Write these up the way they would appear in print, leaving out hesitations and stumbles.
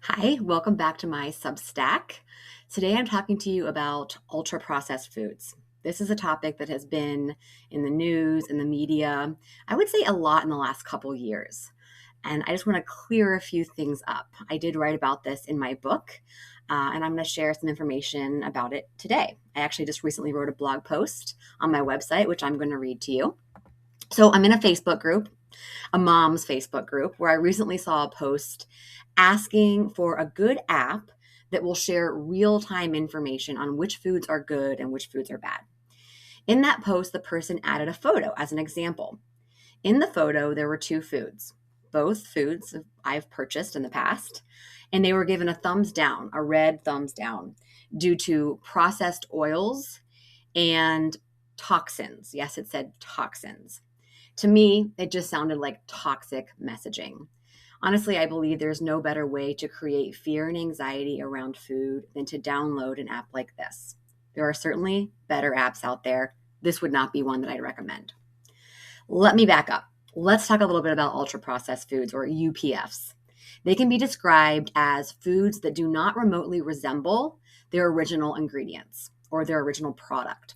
Hi, welcome back to my Substack. Today I'm talking to you about ultra processed foods. This is a topic that has been in the news, in the media, I would say a lot in the last couple years. And I just want to clear a few things up. I did write about this in my book, and I'm going to share some information about it today. I actually just recently wrote a blog post on my website, which I'm going to read to you. So I'm in a Facebook group, a mom's Facebook group, where I recently saw a post asking for a good app that will share real time information on which foods are good and which foods are bad. In that post, the person added a photo as an example. In the photo, there were two foods, both foods I've purchased in the past, and they were given a thumbs down, a red thumbs down, due to processed oils and toxins. Yes, it said toxins. To me, it just sounded like toxic messaging. Honestly, I believe there's no better way to create fear and anxiety around food than to download an app like this. There are certainly better apps out there. This would not be one that I'd recommend. Let me back up. Let's talk a little bit about ultra processed foods, or UPFs. They can be described as foods that do not remotely resemble their original ingredients or their original product.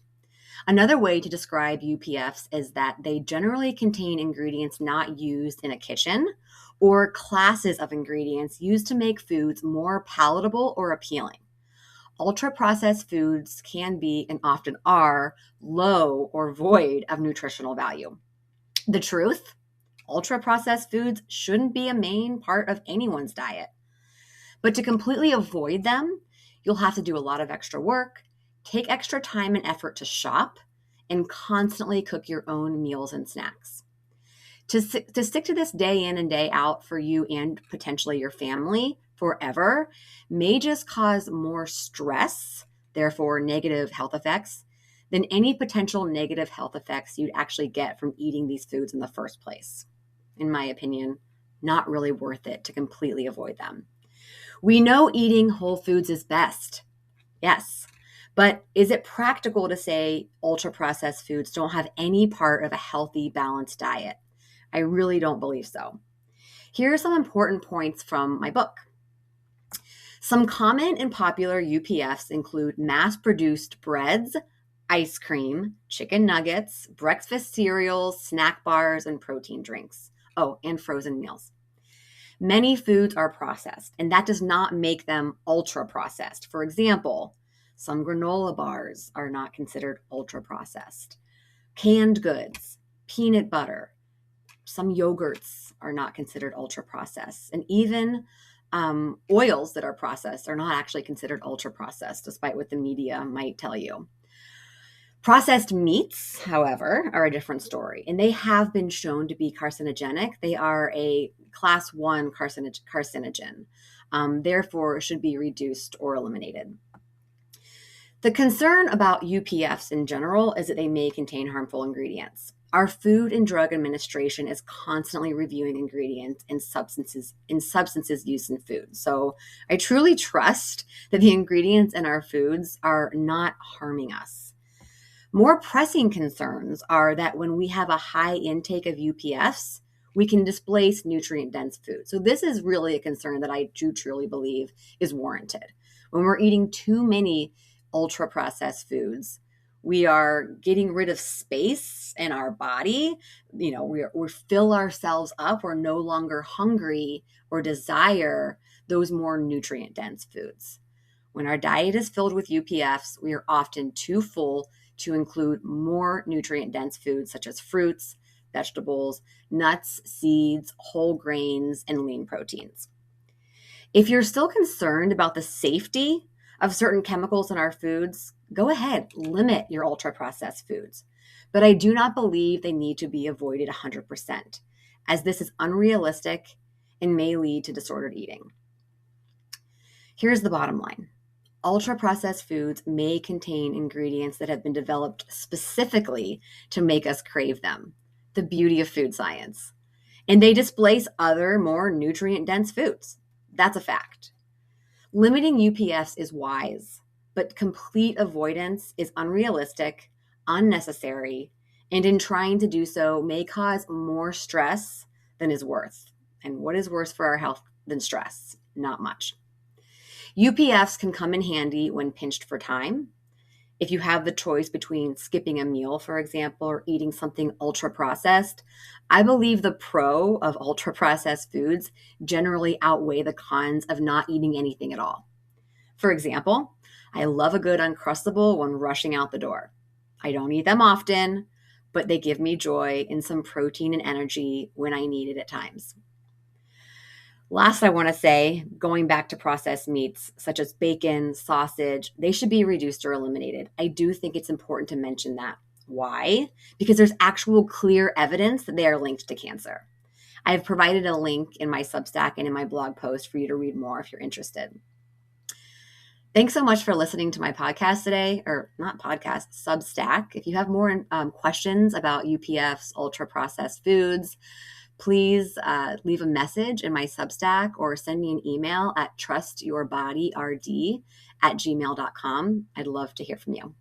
Another way to describe UPFs is that they generally contain ingredients not used in a kitchen or classes of ingredients used to make foods more palatable or appealing. Ultra processed foods can be, and often are, low or void of nutritional value. The truth, ultra processed foods shouldn't be a main part of anyone's diet. But to completely avoid them, you'll have to do a lot of extra work, take extra time and effort to shop, and constantly cook your own meals and snacks. To stick to this day in and day out for you and potentially your family forever may just cause more stress, therefore negative health effects, than any potential negative health effects you'd actually get from eating these foods in the first place. In my opinion, not really worth it to completely avoid them. We know eating whole foods is best. Yes. But is it practical to say ultra processed foods don't have any part of a healthy, balanced diet? I really don't believe so. Here are some important points from my book. Some common and popular UPFs include mass produced breads, ice cream, chicken nuggets, breakfast cereals, snack bars, and protein drinks. Oh, and frozen meals. Many foods are processed, and that does not make them ultra processed. For example, some granola bars are not considered ultra processed. Canned goods, peanut butter, some yogurts are not considered ultra processed. And even oils that are processed are not actually considered ultra processed, despite what the media might tell you. Processed meats, however, are a different story, and they have been shown to be carcinogenic. They are a class 1 carcinogen, therefore should be reduced or eliminated. The concern about UPFs in general is that they may contain harmful ingredients. Our Food and Drug Administration is constantly reviewing ingredients and substances used in food. So I truly trust that the ingredients in our foods are not harming us. More pressing concerns are that when we have a high intake of UPFs, we can displace nutrient-dense food. So this is really a concern that I do truly believe is warranted. When we're eating too many ultra-processed foods, we are getting rid of space in our body. We fill ourselves up. We're no longer hungry or desire those more nutrient-dense foods. When our diet is filled with UPFs, we are often too full to include more nutrient-dense foods such as fruits, vegetables, nuts, seeds, whole grains, and lean proteins. If you're still concerned about the safety of certain chemicals in our foods, go ahead, limit your ultra-processed foods. But I do not believe they need to be avoided 100%, as this is unrealistic and may lead to disordered eating. Here's the bottom line. Ultra-processed foods may contain ingredients that have been developed specifically to make us crave them. The beauty of food science. And they displace other, more nutrient-dense foods. That's a fact. Limiting UPFs is wise, but complete avoidance is unrealistic, unnecessary, and in trying to do so may cause more stress than is worth. And what is worse for our health than stress? not much. UPFs can come in handy when pinched for time. If you have the choice between skipping a meal, for example, or eating something ultra processed, I believe the pro of ultra processed foods generally outweigh the cons of not eating anything at all. For example, I love a good Uncrustable when rushing out the door. I don't eat them often, but they give me joy and some protein and energy when I need it at times. Last, I want to say, going back to processed meats such as bacon, sausage, they should be reduced or eliminated. I do think it's important to mention that. Why? Because there's actual clear evidence that they are linked to cancer. I have provided a link in my Substack and in my blog post for you to read more if you're interested. Thanks so much for listening to my podcast today, or not podcast, Substack. If you have more questions about UPFs, ultra processed foods, please leave a message in my Substack or send me an email at trustyourbodyRD@gmail.com. I'd love to hear from you.